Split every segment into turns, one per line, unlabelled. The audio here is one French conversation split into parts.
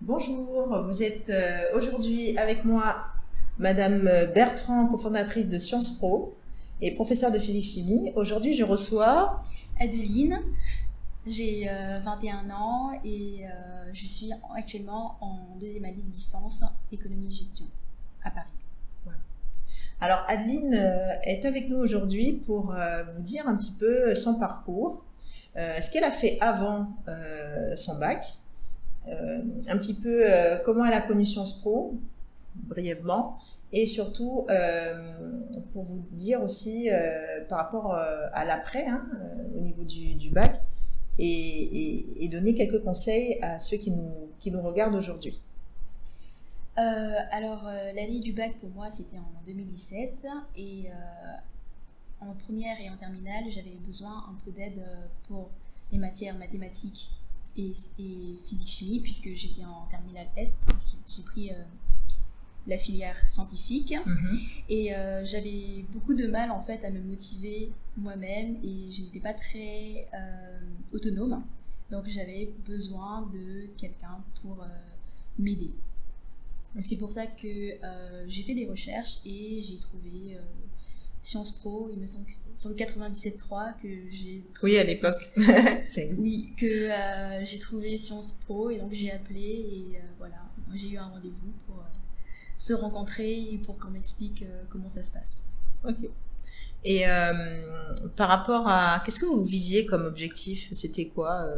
Bonjour, vous êtes aujourd'hui avec moi Madame Bertrand, cofondatrice de Sciences Po et professeure de physique-chimie. Aujourd'hui, je reçois
Adeline, j'ai 21 ans et je suis actuellement en deuxième année de licence économie-gestion à Paris.
Voilà. Alors Adeline est avec nous aujourd'hui pour vous dire un petit peu son parcours, ce qu'elle a fait avant son bac. Un petit peu comment elle a connu Sciences Po, brièvement, et surtout pour vous dire aussi par rapport à l'après, au niveau du bac, et donner quelques conseils à ceux qui nous regardent aujourd'hui.
L'année du bac pour moi c'était en 2017 et en première et en terminale j'avais besoin un peu d'aide pour les matières mathématiques et physique-chimie, puisque j'étais en terminale S, j'ai pris la filière scientifique et j'avais beaucoup de mal en fait à me motiver moi-même et je n'étais pas très autonome, donc j'avais besoin de quelqu'un pour m'aider. C'est pour ça que j'ai fait des recherches et j'ai trouvé Sciences Po, il me semble que c'était sur le 97.3 que j'ai trouvé.
Oui, à l'époque.
Oui, que j'ai trouvé Sciences Po et donc j'ai appelé et voilà, j'ai eu un rendez-vous pour se rencontrer et pour qu'on m'explique comment ça se passe.
Ok. Et par rapport à, qu'est-ce que vous visiez comme objectif? C'était quoi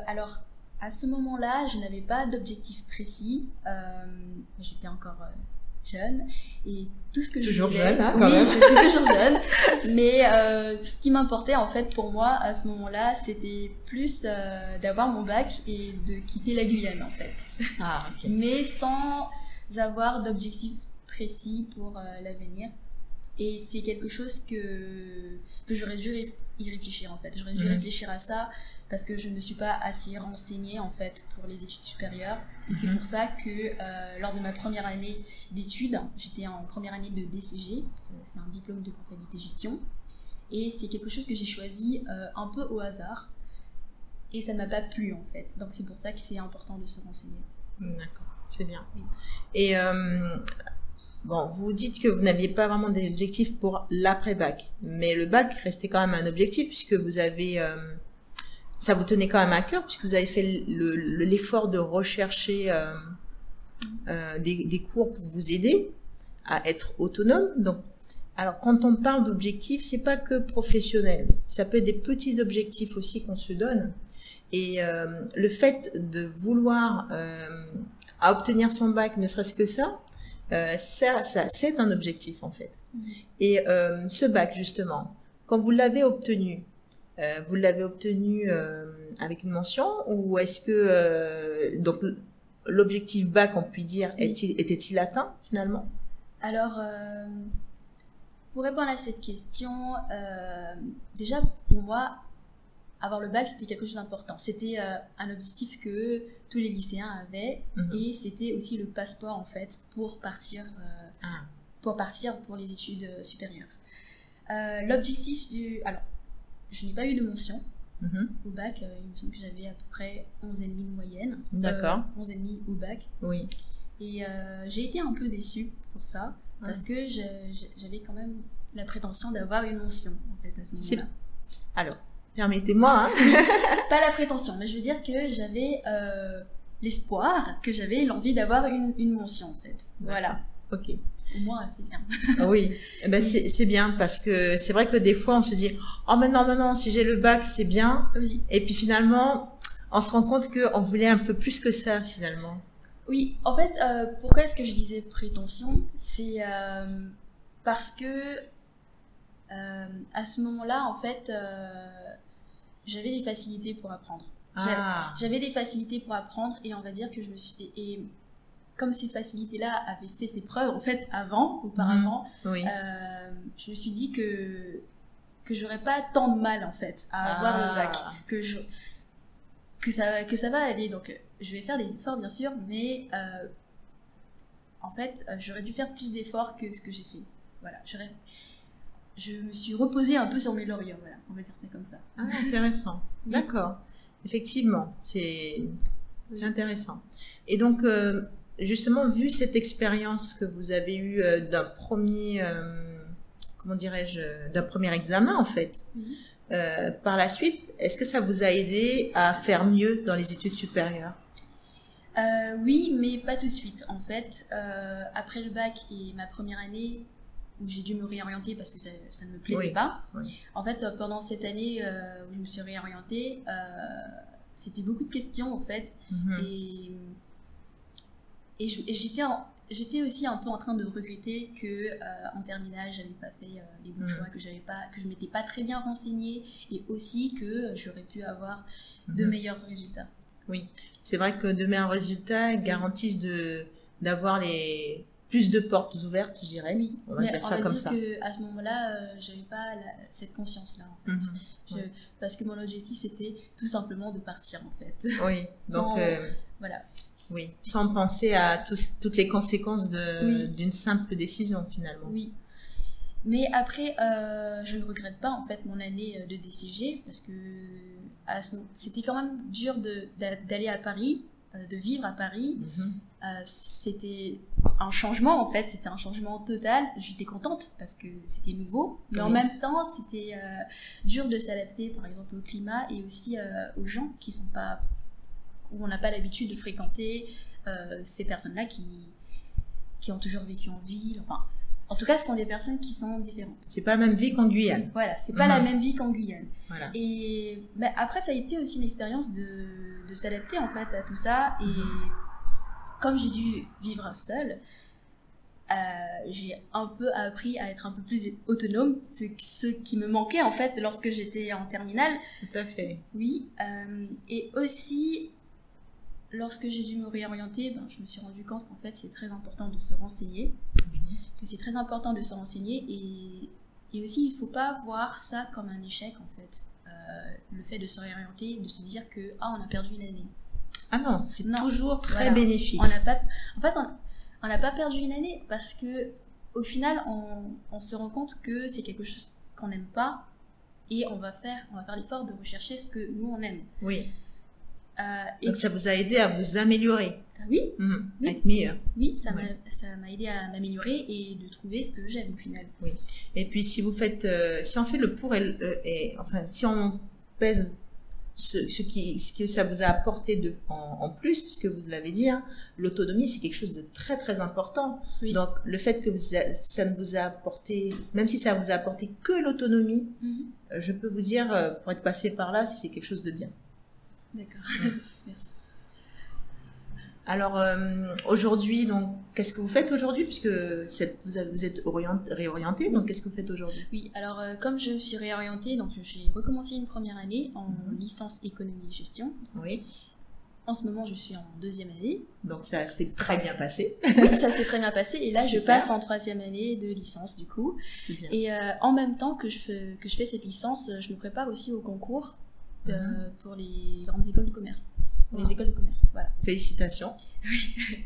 Alors, à ce moment-là, je n'avais pas d'objectif précis. J'étais encore jeune et tout ce que
toujours
je voulais,
jeune, quand même.
je suis toujours jeune, mais ce qui m'importait en fait pour moi à ce moment-là, c'était plus d'avoir mon bac et de quitter la Guyane en fait.
Ah, ok.
Mais sans avoir d'objectif précis pour l'avenir. Et c'est quelque chose que j'aurais dû y réfléchir en fait. J'aurais dû réfléchir à ça parce que je ne me suis pas assez renseignée en fait pour les études supérieures. Et c'est pour ça que lors de ma première année d'études, j'étais en première année de DCG, c'est un diplôme de comptabilité gestion. Et c'est quelque chose que j'ai choisi un peu au hasard. Et ça ne m'a pas plu en fait. Donc c'est pour ça que c'est important de se renseigner.
D'accord, c'est bien.
Oui.
Et bon, vous dites que vous n'aviez pas vraiment d'objectif pour l'après-bac, mais le bac restait quand même un objectif puisque vous avez, ça vous tenait quand même à cœur puisque vous avez fait l'effort de rechercher des cours pour vous aider à être autonome. Donc, alors quand on parle d'objectifs, c'est pas que professionnel, ça peut être des petits objectifs aussi qu'on se donne. Et le fait de vouloir à obtenir son bac, ne serait-ce que ça, c'est un objectif en fait. Et ce bac justement, quand vous l'avez obtenu avec une mention ou est-ce que donc l'objectif bac, on peut dire, était-il atteint finalement?
Alors, pour répondre à cette question, déjà pour moi, avoir le bac c'était quelque chose d'important. C'était un objectif que tous les lycéens avaient et c'était aussi le passeport en fait pour partir pour les études supérieures. L'objectif alors je n'ai pas eu de mention au bac, il me semble que j'avais à peu près 11,5 de moyenne.
D'accord.
11,5 au bac.
Oui.
Et j'ai été un peu déçue pour ça parce que j'avais quand même la prétention d'avoir une mention en fait à ce moment-là.
Alors, permettez-moi.
Pas la prétention, mais je veux dire que j'avais l'espoir, que j'avais l'envie d'avoir une mention en fait. Voilà.
Ok.
Au moins, c'est bien.
Oui, eh ben c'est bien parce que c'est vrai que des fois on se dit oh maintenant si j'ai le bac c'est bien.
Oui.
Et puis finalement on se rend compte qu'on voulait un peu plus que ça finalement.
Oui, en fait, pourquoi est-ce que je disais prétention? C'est parce que à ce moment-là, en fait, j'avais des facilités pour apprendre. J'avais des facilités pour apprendre et on va dire que je me suis... Et comme ces facilités-là avaient fait ses preuves, en fait, auparavant,
Oui.
je me suis dit que j'aurais pas tant de mal, en fait, à avoir le bac. Que ça va aller. Donc, je vais faire des efforts, bien sûr, mais en fait, j'aurais dû faire plus d'efforts que ce que j'ai fait. Voilà, je me suis reposée un peu sur mes lauriers, voilà, on va dire ça comme ça.
Ah, intéressant. D'accord. Effectivement, C'est intéressant. Et donc, justement, vu cette expérience que vous avez eue d'un premier, comment dirais-je, d'un premier examen, en fait, par la suite, est-ce que ça vous a aidé à faire mieux dans les études supérieures?
Oui, mais pas tout de suite. En fait, après le bac et ma première année, où j'ai dû me réorienter parce que ça ne me plaisait pas.
Oui.
En fait, pendant cette année où je me suis réorientée, c'était beaucoup de questions, en fait. Et j'étais aussi un peu en train de regretter que en terminale, j'avais pas fait les bons choix, que je m'étais pas très bien renseignée, et aussi que j'aurais pu avoir de meilleurs résultats.
Oui, c'est vrai que de meilleurs résultats garantissent d'avoir plus de portes ouvertes, je dirais.
Oui,
on va dire ça comme ça.
À ce moment-là, j'avais pas cette conscience-là, en fait. Parce que mon objectif, c'était tout simplement de partir, en fait.
Oui, donc
voilà.
Oui, sans penser à toutes les conséquences d'une simple décision, finalement.
Oui. Mais après, je ne regrette pas, en fait, mon année de DCG, parce que c'était quand même dur d'aller à Paris, de vivre à Paris. C'était un changement, en fait, c'était un changement total. J'étais contente parce que c'était nouveau, mais en même temps, c'était dur de s'adapter, par exemple, au climat et aussi aux gens qui sont pas, où on n'a pas l'habitude de fréquenter, ces personnes-là qui ont toujours vécu en ville. Enfin, en tout cas, ce sont des personnes qui sont différentes.
C'est pas la même vie qu'en Guyane.
Voilà, c'est pas la même vie qu'en Guyane.
Voilà.
Et après, ça a été aussi une expérience de s'adapter, en fait, à tout ça. Et comme j'ai dû vivre seule, j'ai un peu appris à être un peu plus autonome, ce qui me manquait, en fait, lorsque j'étais en terminale.
Tout à fait.
Oui. Et aussi, lorsque j'ai dû me réorienter, je me suis rendu compte qu'en fait, c'est très important de se renseigner. Que c'est très important de se renseigner. Et aussi, il ne faut pas voir ça comme un échec, en fait. Le fait de se réorienter, de se dire que on a perdu une année.
Ah non, c'est toujours très bénéfique.
En fait, on n'a pas perdu une année parce que au final, on se rend compte que c'est quelque chose qu'on n'aime pas et on va faire l'effort de rechercher ce que nous on aime.
Oui. Donc ça vous a aidé à vous améliorer.
Oui.
À être meilleur.
Oui, ça m'a aidé à m'améliorer et de trouver ce que j'aime au final.
Oui. Et puis si on fait le pour enfin si on pèse ce que ça vous a apporté en plus, puisque vous l'avez dit, l'autonomie c'est quelque chose de très très important.
Oui.
Donc le fait que ça ne vous a apporté, même si ça vous a apporté que l'autonomie, je peux vous dire, pour être passé par là, c'est quelque chose de bien.
D'accord, merci.
Alors aujourd'hui, donc qu'est-ce que vous faites aujourd'hui, puisque vous êtes réorienté, donc qu'est-ce que vous faites aujourd'hui?
Oui, alors comme je me suis réorientée, donc j'ai recommencé une première année en licence économie et gestion.
Oui.
En ce moment, je suis en deuxième année.
Donc ça s'est très bien passé.
Oui, ça s'est très bien passé. Et là,
Super.
je passe en troisième année de licence, du coup.
C'est bien.
Et en même temps que je fais cette licence, je me prépare aussi au concours pour les grandes écoles de commerce. Les écoles de commerce, voilà.
Félicitations.
Oui,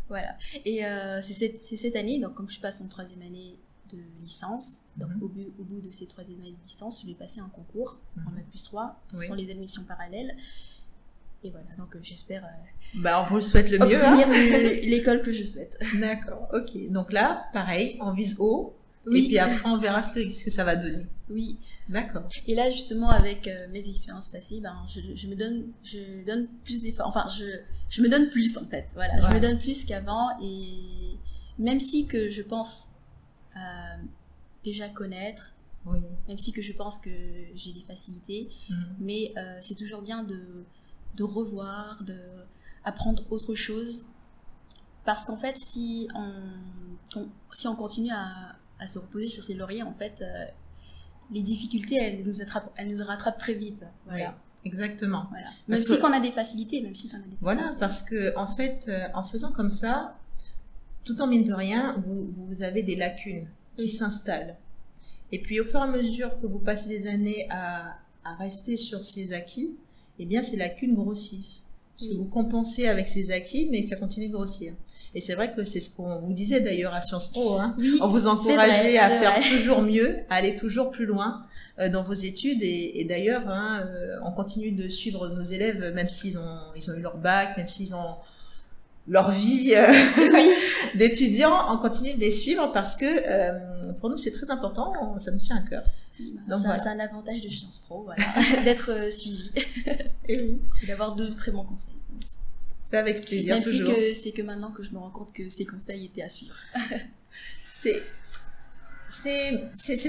voilà. Et c'est cette année, donc comme je passe en troisième année de licence, donc au bout de ces troisième années de licence, je vais passer un concours en Bac+3, ce sont les admissions parallèles. Et voilà, donc j'espère
on vous le souhaite le mieux.
Obtenir l'école que je souhaite.
D'accord, ok. Donc là, pareil, on vise haut.
Oui.
Et puis après, on verra ce que ça va donner.
Oui.
D'accord.
Et là, justement, avec mes expériences passées, je me donne plus d'efforts. Enfin, je me donne plus, en fait. Voilà, je me donne plus qu'avant. Et même si que je pense déjà connaître, même si que je pense que j'ai des facilités, mais c'est toujours bien de revoir, d'apprendre autre chose. Parce qu'en fait, si on continue à se reposer sur ses lauriers, en fait, les difficultés, elles nous rattrapent très vite. Voilà. Oui,
exactement.
Voilà. Même si qu'on a des facilités,
Voilà, parce que en fait, en faisant comme ça, tout en mine de rien, vous avez des lacunes qui s'installent. Et puis au fur et à mesure que vous passez des années à rester sur ces acquis, eh bien ces lacunes grossissent. Parce que vous compensez avec ces acquis, mais ça continue de grossir. Et c'est vrai que c'est ce qu'on vous disait d'ailleurs à Sciences Po. Hein.
Oui,
on vous encourageait à faire
vrai.
toujours mieux, à aller toujours plus loin dans vos études. Et d'ailleurs, hein, on continue de suivre nos élèves, même s'ils ont eu leur bac, même s'ils ont leur vie
Oui.
d'étudiants, on continue de les suivre parce que pour nous c'est très important, ça nous tient à cœur.
Oui,
Donc, voilà.
C'est un avantage de Sciences Po, voilà, d'être suivi
Et oui.
et d'avoir de très bons conseils.
C'est avec plaisir,
Même
toujours.
si c'est que maintenant que je me rends compte que ces conseils étaient à suivre.
C'est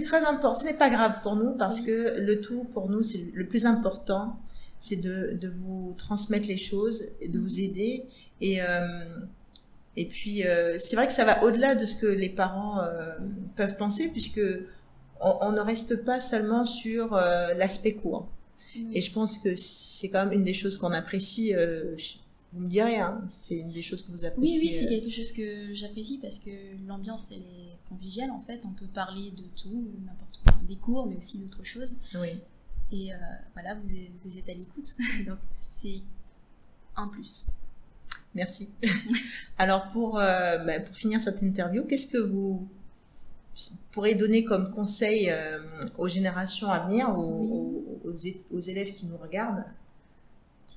très important, ce n'est pas grave pour nous parce que le tout pour nous, c'est le plus important, c'est de vous transmettre les choses, de vous aider. Et puis, c'est vrai que ça va au-delà de ce que les parents peuvent penser, puisque on ne reste pas seulement sur l'aspect cours.
Oui.
Et je pense que c'est quand même une des choses qu'on apprécie. Vous me direz, hein, c'est une des choses que vous appréciez.
Oui, c'est quelque chose que j'apprécie parce que l'ambiance, elle est conviviale en fait. On peut parler de tout, n'importe quoi, des cours, mais aussi d'autres choses.
Oui.
Et voilà, vous êtes à l'écoute. Donc, c'est un plus.
Merci. Alors, pour finir cette interview, qu'est-ce que vous pourrez donner comme conseil aux générations à venir, aux élèves qui nous regardent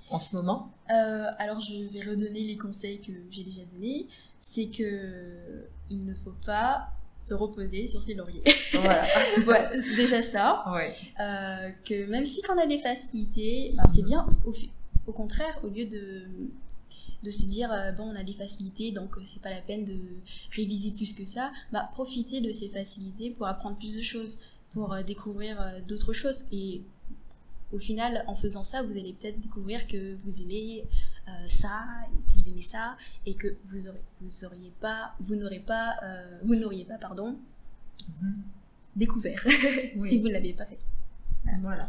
en ce moment?
Alors, je vais redonner les conseils que j'ai déjà donnés. C'est que il ne faut pas se reposer sur ses lauriers.
Voilà.
Voilà, déjà ça.
Ouais.
Que même si on a des facilités, ben, c'est bien, au contraire, au lieu de se dire bon, on a des facilités, donc c'est pas la peine de réviser plus que ça, bah, profitez de ces facilités pour apprendre plus de choses, pour découvrir d'autres choses. Et au final, en faisant ça, vous allez peut-être découvrir que vous aimez ça, que vous aimez ça, et que vous n'auriez pas découvert
Oui.
si vous ne l'aviez pas fait.
Voilà.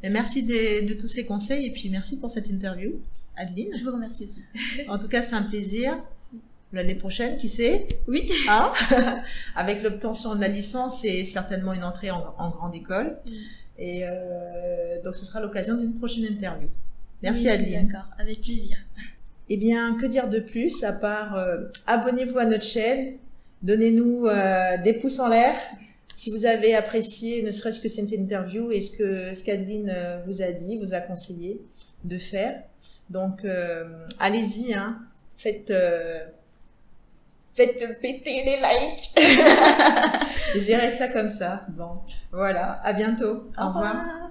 Et merci de tous ces conseils et puis merci pour cette interview, Adeline.
Je vous remercie aussi.
En tout cas, c'est un plaisir. L'année prochaine, qui sait?
Oui.
Hein? Avec l'obtention de la licence et certainement une entrée en grande école.
Oui.
Et donc, ce sera l'occasion d'une prochaine interview. Merci,
Oui,
Adeline.
D'accord, avec plaisir.
Eh bien, que dire de plus à part abonnez-vous à notre chaîne, donnez-nous des pouces en l'air si vous avez apprécié, ne serait-ce que cette interview et ce qu'Adeline vous a dit, vous a conseillé de faire. Donc, allez-y, hein, faites péter les likes. Je dirais ça comme ça. Bon, voilà, à bientôt. Au revoir.